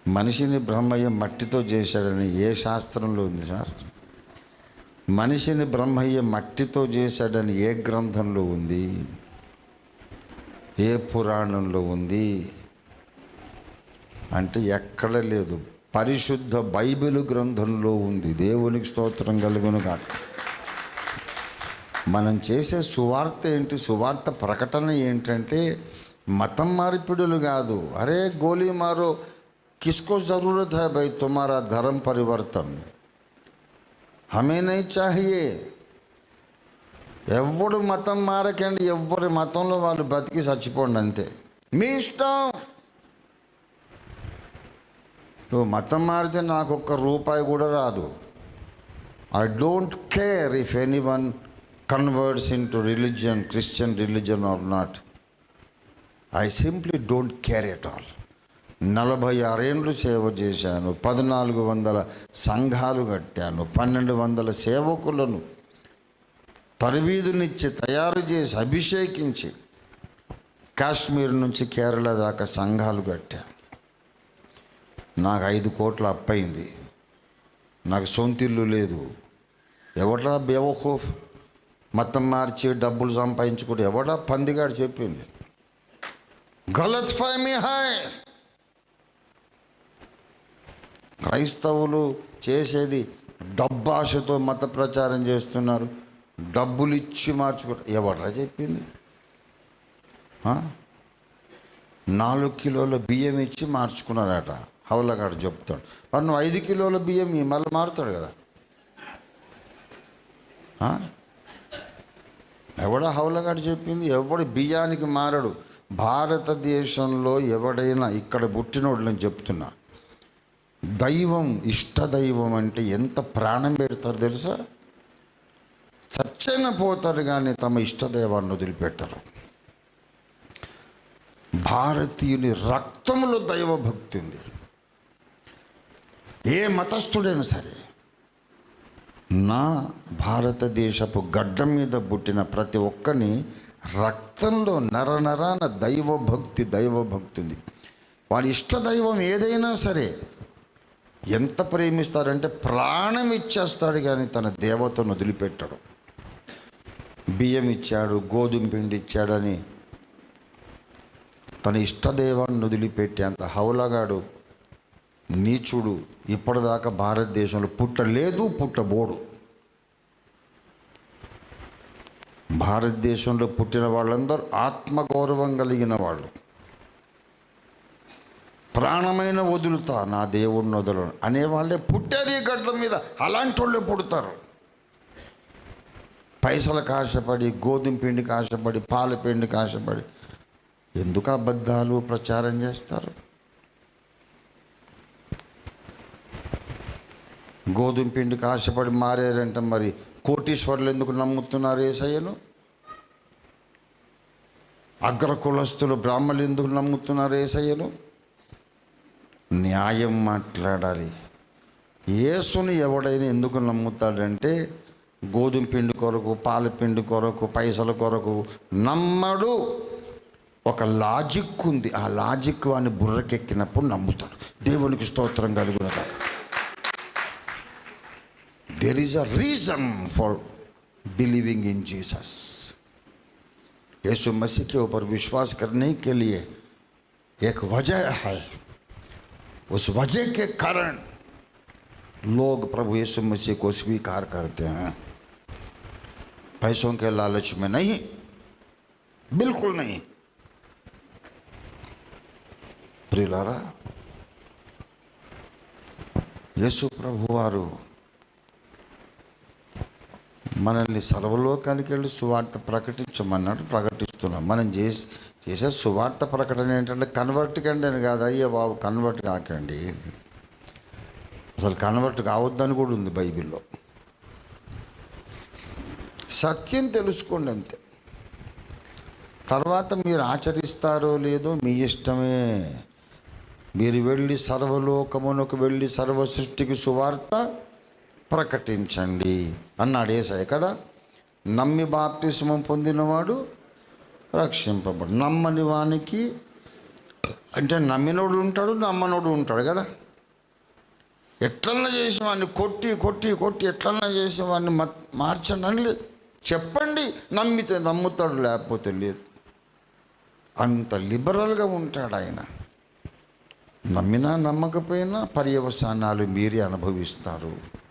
మనిషిని బ్రహ్మయ్య మట్టితో చేశాడని ఏ శాస్త్రంలో ఉంది సార్? మనిషిని బ్రహ్మయ్య మట్టితో చేశాడని ఏ గ్రంథంలో ఉంది? ఏ పురాణంలో ఉంది? అంటే ఎక్కడ లేదు. పరిశుద్ధ బైబిల్ గ్రంథంలో ఉంది. దేవునికి స్తోత్రం కలుగును గాక. మనం చేసే సువార్త ఏంటి? సువార్త ప్రకటన ఏంటంటే మతం మార్పిడులు కాదు. అరే గోలీ మారో, किसको ज़रूरत है भाई तुम्हारा धर्म परिवर्तन? हमें नहीं चाहिए. ఎవడు మతం మారకండి, ఎవరి మతంలో వాళ్ళు బతికి చచ్చిపోండి, అంతే. మీ ఇష్టం. నువ్వు మతం మారితే నాకు ఒక్క రూపాయి కూడా రాదు. I don't care if anyone converts in to religion, Christian religion are not. I simply don't care at all. 46 ఏళ్ళు సేవ చేశాను, 1400 సంఘాలు కట్టాను, 1200 సేవకులను తరబీదునిచ్చి తయారు చేసి అభిషేకించి కాశ్మీర్ నుంచి కేరళ దాకా సంఘాలు కట్టాను. నాకు 5 కోట్ల అప్పయింది. నాకు సొంతిల్లు లేదు. ఎవడా బేవఖూఫ్ మతం మార్చి డబ్బులు సంపాదించుకుంటే ఎవడా పందిగాడు చెప్పింది? గలత్ ఫహమీ హాయ్. క్రైస్తవులు చేసేది డబ్బాషతో మత ప్రచారం చేస్తున్నారు. డబ్బులు ఇచ్చి మార్చుకుంటారు. ఎవడరా చెప్పింది? 4 కిలోల బియ్యం ఇచ్చి మార్చుకున్నారట. హౌలగాడు చెప్తాడు. మరి నువ్వు 5 కిలోల బియ్యం మళ్ళీ మారుతాడు కదా. ఎవడ హౌలగాడు చెప్పింది? ఎవడు బియ్యానికి మారడు. భారతదేశంలో ఎవడైనా ఇక్కడ పుట్టినోడు నేను చెప్తున్నా, దైవం, ఇష్టదైవం అంటే ఎంత ప్రాణం పెడతారు తెలుసా? చచ్చైనా పోతారు కానీ తమ ఇష్టదైవాన్ని వదిలిపెట్టరు. భారతీయుని రక్తంలో దైవభక్తి ఉంది. ఏ మతస్థుడైనా సరే, నా భారతదేశపు గడ్డ మీద పుట్టిన ప్రతి ఒక్కని రక్తంలో నరనరాన దైవభక్తి ఉంది. వాడి ఇష్టదైవం ఏదైనా సరే ఎంత ప్రేమిస్తారంటే ప్రాణం ఇచ్చేస్తాడు కానీ తన దేవతను వదిలిపెట్టాడు. బియ్యం ఇచ్చాడు, గోధుమ పిండి ఇచ్చాడని తన ఇష్టదైవాన్ని వదిలిపెట్టే అంత హౌలగాడు, నీచుడు ఇప్పటిదాకా భారతదేశంలో పుట్టలేదు, పుట్టబోడు. భారతదేశంలో పుట్టిన వాళ్ళందరూ ఆత్మగౌరవం కలిగిన వాళ్ళు. ప్రాణమైన వదులుతా, నా దేవుడిని వదలను అనేవాళ్ళే పుట్టారు ఈ గడ్డ మీద. అలాంటి వాళ్ళే పుడతారు. పైసలకు ఆశపడి, గోధుమ పిండికి ఆశపడి, పాల పిండికి ఆశపడి ఎందుకు అబద్ధాలు ప్రచారం చేస్తారు? గోధుమ పిండికి ఆశపడి మారారంటే మరి కోటీశ్వర్లు ఎందుకు నమ్ముతున్నారు యేసయ్యను? అగ్రకులస్తులు, బ్రాహ్మణులు ఎందుకు నమ్ముతున్నారు యేసయ్యను? న్యాయం మాట్లాడాలి. యేసుని ఎవడైనా ఎందుకు నమ్ముతాడంటే గోధుమ పిండి కొరకు, పాల పిండి కొరకు, పైసల కొరకు నమ్మడు. ఒక లాజిక్ ఉంది. ఆ లాజిక్ వాని బుర్రకెక్కినప్పుడు నమ్ముతాడు. దేవునికి స్తోత్రం కలుగును. There is a reason for believing in Jesus. Yeshu Masih के ऊपर विश्वास करने के लिए एक वजह है. उस वजह के कारण लोग प्रभु यीशु मसीह को स्वीकार करते हैं. पैसों के लालच में नहीं, बिल्कुल नहीं. प्रियुలారా, యేసు ప్రభు వారు మనల్ని సర్వలోకానికి వెళ్ళి సువార్త ప్రకటించమన్నాడు. ప్రకటిస్తున్నాం. మనం చేసే సువార్త ప్రకటన ఏంటంటే కన్వర్ట్ కండి అని కాదు. అయ్యో బాబు కన్వర్ట్ కాకండి, అసలు కన్వర్ట్ కావద్దని కూడా ఉంది బైబిల్లో. సత్యం తెలుసుకోండి అంతే. తర్వాత మీరు ఆచరిస్తారో లేదో మీ ఇష్టమే. మీరు వెళ్ళి సర్వలోకమునకు వెళ్ళి సర్వ సృష్టికి సువార్త ప్రకటించండి అన్నాడు యేసయ్య కదా. నమ్మి బాప్తిస్మం పొందినవాడు రక్షింపబడు, నమ్మని వానికి అంటే నమ్మినోడు ఉంటాడు, నమ్మనోడు ఉంటాడు కదా. ఎట్లన్నా చేసేవాడిని కొట్టి కొట్టి కొట్టి ఎట్లన్నా చేసేవాడిని మార్చండి అని లేదు. చెప్పండి, నమ్మితే నమ్ముతాడు, లేకపోతే లేదు. అంత లిబరల్గా ఉంటాడు ఆయన. నమ్మినా నమ్మకపోయినా పర్యవసానాలు మీరే అనుభవిస్తారు.